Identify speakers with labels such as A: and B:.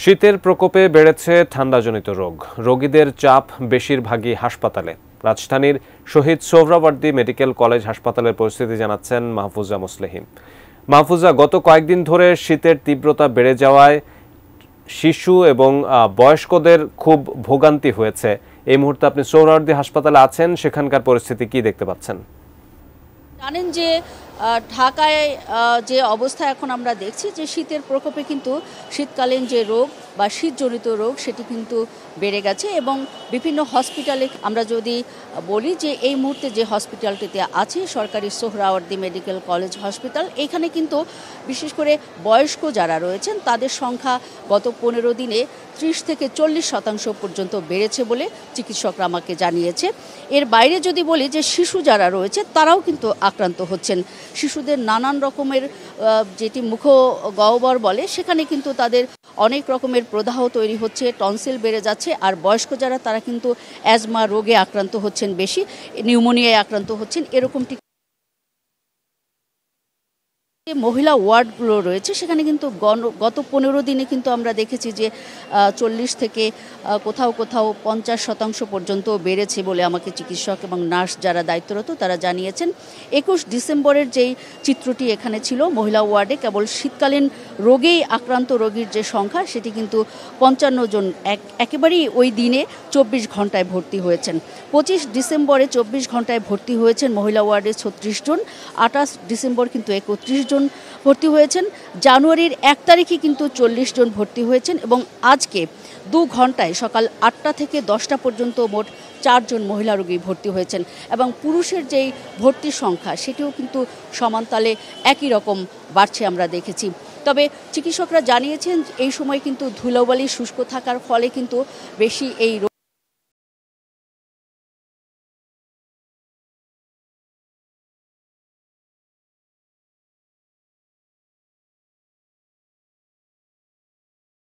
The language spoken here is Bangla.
A: শীতের প্রকোপে বেড়েছে ঠান্ডাজনিত রোগ। রোগীদের চাপ বেশিরভাগই হাসপাতালে। রাজধানীর শহীদ সোহরাওয়ার্দী মেডিকেল কলেজ হাসপাতালের পরিস্থিতি জানাচ্ছেন মাহফুজা মুসলিহিম। মাহফুজা, গত কয়েকদিন ধরে শীতের তীব্রতা বেড়ে যাওয়ায় শিশু এবং বয়স্কদের খুব ভোগান্তি হয়েছে। এই মুহূর্তে আপনি সোহরাওয়ার্দী হাসপাতালে আছেন, সেখানকার পরিস্থিতি কি দেখতে পাচ্ছেন?
B: জানেন যে ঢাকায় যে অবস্থা এখন আমরা দেখছি যে শীতের প্রকোপে কিন্তু শীতকালীন যে রোগ বা শীতজনিত রোগ সেটি কিন্তু বেড়ে গেছে এবং বিভিন্ন হসপিটালে আমরা যদি বলি যে এই মুহূর্তে যে হসপিটালটিতে আছে সরকারি সোহরাওয়ার্দী মেডিকেল কলেজ হসপিটাল, এখানে কিন্তু বিশেষ করে বয়স্ক যারা রয়েছেন তাদের সংখ্যা গত 15 দিনে 30 থেকে 40% পর্যন্ত বেড়েছে বলে চিকিৎসকরা আমাকে জানিয়েছে। এর বাইরে যদি বলি যে শিশু যারা রয়েছে তারাও কিন্তু আক্রান্ত হচ্ছেন। শিশুদের নানান রকমের যেটি মুখগহ্বর বলে সেখানে কিন্তু তাদের অনেক রকমের প্রদাহ তৈরি হচ্ছে, টনসিল বেড়ে যাচ্ছে। আর বয়স্ক যারা তারা কিন্তু অ্যাজমা রোগে আক্রান্ত হচ্ছেন, বেশি নিউমোনিয়ায় আক্রান্ত হচ্ছেন। এরকমটি মহিলা ওয়ার্ডগুলো রয়েছে সেখানে কিন্তু গত 15 দিনে কিন্তু আমরা দেখেছি যে 40 থেকে কোথাও কোথাও 50% পর্যন্ত বেড়েছে বলে আমাকে চিকিৎসক এবং নার্স যারা দায়িত্বরত তারা জানিয়েছেন। 21 ডিসেম্বরের যেই চিত্রটি এখানে ছিল, মহিলা ওয়ার্ডে কেবল শীতকালীন রোগেই আক্রান্ত রোগীর যে সংখ্যা সেটি কিন্তু 55 জন একেবারেই ওই দিনে 24 ঘন্টায় ভর্তি হয়েছেন। 25 ডিসেম্বরে 24 ঘন্টায় ভর্তি হয়েছেন মহিলা ওয়ার্ডে 36 জন, 28 ডিসেম্বর কিন্তু 31 জন ভর্তি হয়েছেন, জানুয়ারির 1 তারিখে কিন্তু 40 জন ভর্তি হয়েছেন এবং আজকে 2 ঘন্টায় সকাল 8টা থেকে 10টা পর্যন্ত মোট 4 জন মহিলা রোগী ভর্তি হয়েছেন এবং পুরুষের যেই ভর্তির সংখ্যা সেটিও কিন্তু সমানতালে একই রকম বাড়ছে আমরা দেখেছি। তবে চিকিৎসকরা জানিয়েছেন এই সময় কিন্তু ধুলোবালি শুষ্ক থাকার ফলে কিন্তু বেশি এই